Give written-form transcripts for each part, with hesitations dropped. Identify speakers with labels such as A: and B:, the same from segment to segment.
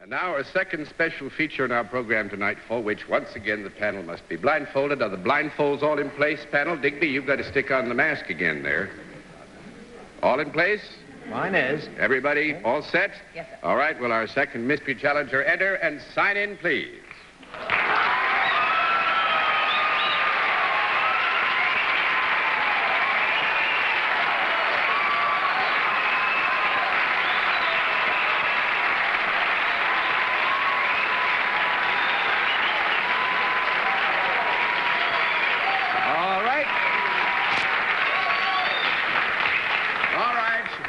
A: And now our second special feature in our program tonight, for which, once again, the panel must be blindfolded. Are the blindfolds all in place, panel? Digby, you've got to stick on the mask again there. All in place?
B: Mine is.
A: Everybody all set?
C: Yes, sir.
A: All right, will our second mystery challenger enter and sign in, please?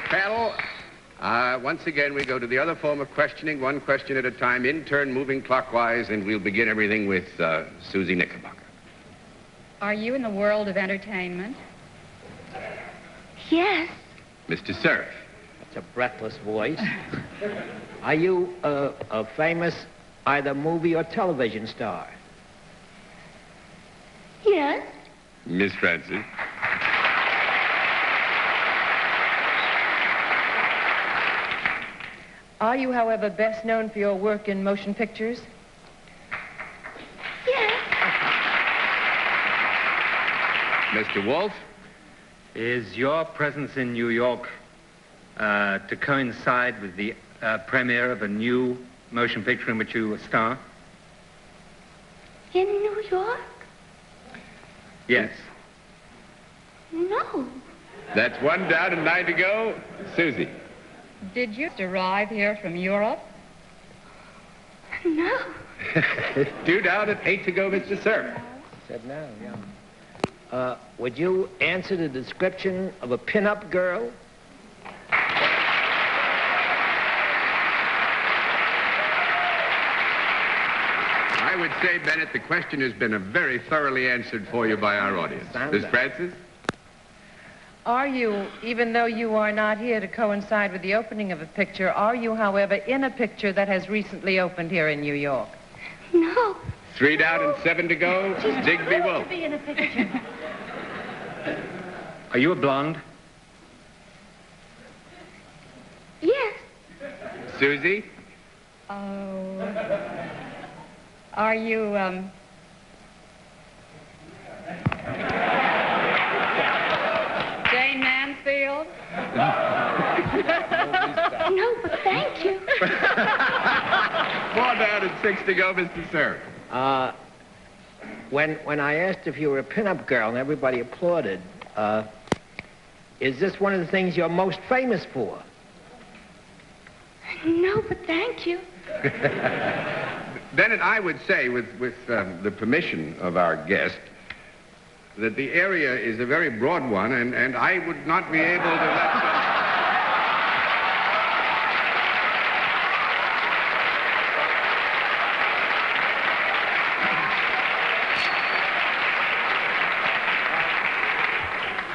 A: Panel, once again, we go to the other form of questioning, one question at a time, in turn, moving clockwise, and we'll begin everything with Suzy Knickerbocker.
C: Are you in the world of entertainment?
D: Yes.
A: Mr. Cerf.
B: That's a breathless voice. Are you a famous either movie or television star?
D: Yes.
A: Miss Francis.
E: Are you, however, best known for your work in motion pictures?
D: Yes.
A: Mr. Wolfe.
F: Is your presence in New York to coincide with the premiere of a new motion picture in which you star?
D: In New York?
F: Yes.
D: No.
A: That's one down and 9 to go. Suzy.
C: Did you arrive here from Europe?
D: No.
A: 2 down and 8 to go, Mr. Cerf.
B: Said no, yeah. Would you answer the description of a pin-up girl?
A: I would say, Bennett, the question has been very thoroughly answered for you by our audience. Miss Francis?
E: Are you, even though you are not here to coincide with the opening of a picture, are you, however, in a picture that has recently opened here in New York?
D: No.
A: 3 down and 7 to go. Digby Wolfe.
D: To be in a picture.
F: Are you a blonde?
D: Yes.
A: Suzy?
C: Oh. Are you, Jane Mansfield?
D: No, but thank you.
A: 4 down and 6 to go, Mr. Cerf.
B: When I asked if you were a pin-up girl and everybody applauded, is this one of the things you're most famous for?
D: No, but thank you.
A: Bennett, I would say, with the permission of our guest, that the area is a very broad one, and I would not be able to let...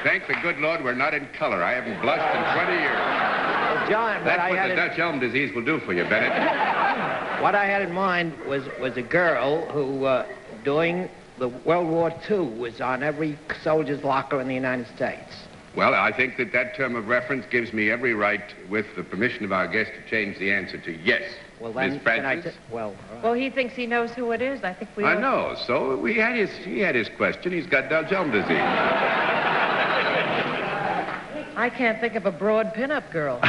A: Thank the good Lord we're not in color. I haven't blushed in 20 years.
B: Well, John,
A: That's what the Dutch elm disease will do for you, Bennett.
B: What I had in mind was a girl who, during the World War II, was on every soldier's locker in the United States.
A: Well, I think that term of reference gives me every right, with the permission of our guest, to change the answer to yes.
B: Well, then,
A: Miss Francis?
B: Well, all right.
E: Well, he thinks he knows who it is. I think we...
A: I know. So he had his question. He's got Dutch elm disease.
E: I can't think of a broad pin-up girl.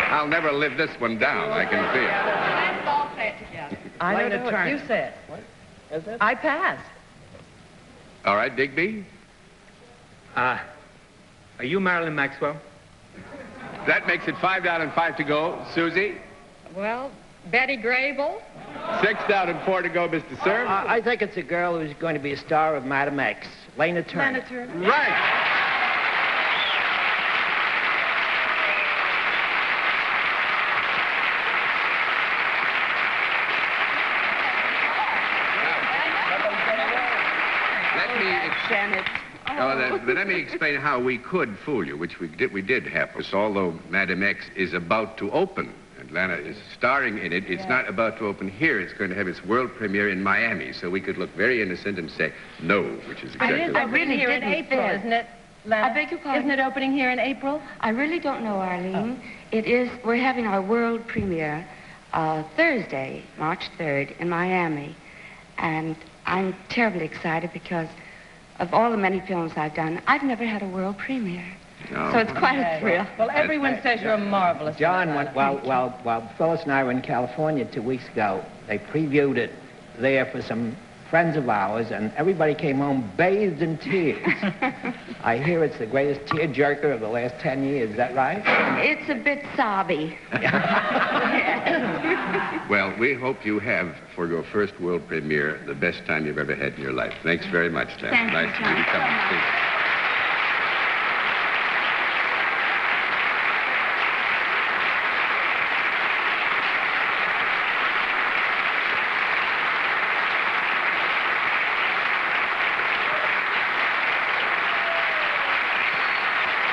A: I'll never live this one down, I can feel.
C: Let's all say it together.
E: I don't
B: Lana
E: know what
B: Turner.
E: you said.
B: What is it?
E: I pass.
A: All right, Digby?
F: Are you Marilyn Maxwell?
A: That makes it 5 down and 5 to go. Suzy?
C: Well, Betty Grable?
A: 6 down and 4 to go, Mr. Cerf.
B: I think it's a girl who's going to be a star of Madam X, Lana Turner.
E: Lana Turner.
A: Right. Let me explain how we could fool you, which we did have. Although Madam X is about to open, and Lana is starring in it, it's not about to open here. It's going to have its world premiere in Miami, so we could look very innocent and say no, which is exactly
E: I
A: right.
E: really here in April, isn't it, Lana?
D: I beg your pardon?
E: Isn't it opening here in April?
D: I really don't know, Arlene.
G: We're having our world premiere Thursday, March 3rd, in Miami. And I'm terribly excited because of all the many films I've done, I've never had a world premiere.
A: Oh.
G: So it's quite a thrill.
E: Well, everyone says you're marvelous.
B: John, while Phyllis and I were in California 2 weeks ago, they previewed it there for some friends of ours, and everybody came home bathed in tears. I hear it's the greatest tearjerker of the last 10 years. Is that right?
G: It's a bit sobby.
A: Well, we hope you have, for your first world premiere, the best time you've ever had in your life. Thanks very much, Sam.
G: Thank you,
A: Nice to
G: John.
A: you come and speak.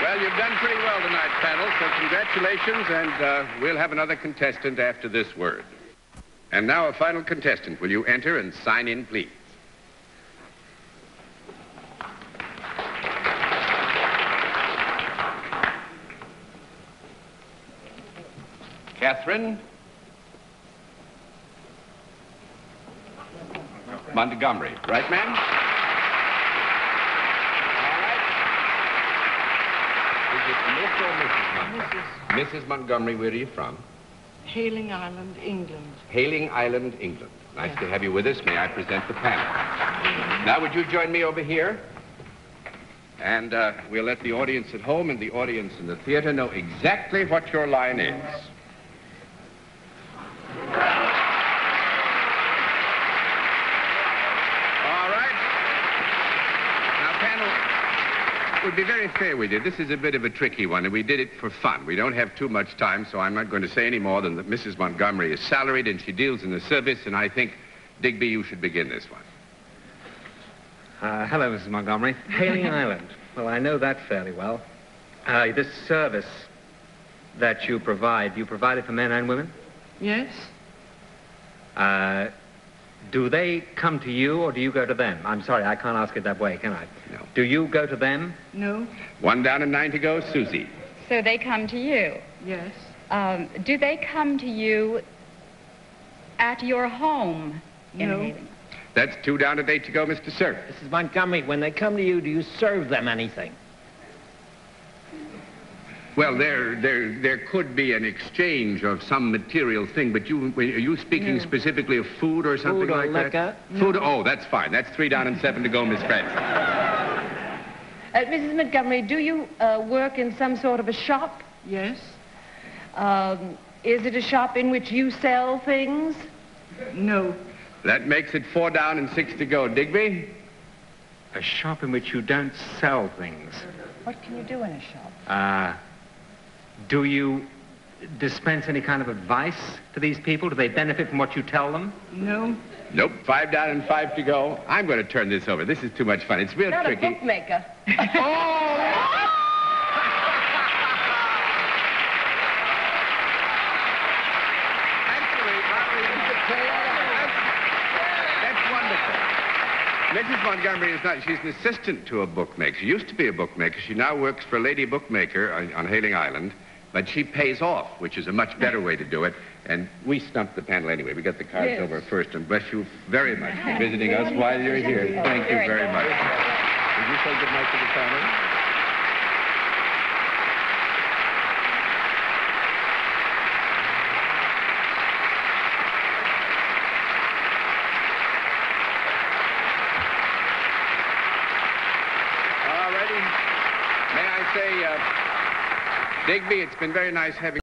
A: Well, you've done pretty well tonight, panel, so congratulations, and we'll have another contestant after this word. And now a final contestant. Will you enter and sign in, please? Catherine Montgomery. Right, ma'am? Mrs. Montgomery, where are you from?
H: Hailing Island, England.
A: Hailing Island, England. Nice to have you with us. May I present the panel? Now, would you join me over here? And we'll let the audience at home and the audience in the theater know exactly what your line is. All right. Now, panel, it would be very fair we did. This is a bit of a tricky one, and we did it for fun. We don't have too much time, so I'm not going to say any more than that Mrs. Montgomery is salaried and she deals in the service, and I think, Digby, you should begin this one.
F: Hello, Mrs. Montgomery. Hailing Island. Well, I know that fairly well. This service that you provide it for men and women?
H: Yes?
F: Do they come to you or do you go to them? I'm sorry, I can't ask it that way, can I?
A: No.
F: Do you go to them?
H: No?
A: One down and 9 to go, Suzy.
C: So they come to you.
H: Yes?
C: Do they come to you at your home in
H: No.
C: Hailing?
A: That's 2 down and 8 to go, Mr. Sir.
B: Mrs. Montgomery, when they come to you, do you serve them anything?
A: Well, there could be an exchange of some material thing, but are you speaking specifically of food or something
B: Food or
A: like
B: liquor?
A: that? Food? Oh, that's fine. That's 3 down and 7 to go, Miss Francis.
E: Mrs. Montgomery, do you work in some sort of a shop?
H: Yes?
E: Is it a shop in which you sell things?
H: No.
A: That makes it 4 down and 6 to go. Digby?
F: A shop in which you don't sell things.
E: What can you do in a shop?
F: Do you dispense any kind of advice to these people? Do they benefit from what you tell them?
H: No?
A: Nope. 5 down and 5 to go. I'm going to turn this over. This is too much fun. It's real
E: Not
A: tricky.
E: a bookmaker.
A: That's wonderful. Mrs. Montgomery is not, she's an assistant to a bookmaker. She used to be a bookmaker. She now works for a lady bookmaker on Hailing Island, but she pays off, which is a much better way to do it. And we stumped the panel anyway. We got the cards over first, and bless you very much for visiting us while you're here. Thank you very much. Would you say good night to the family? Digby, it's been very nice having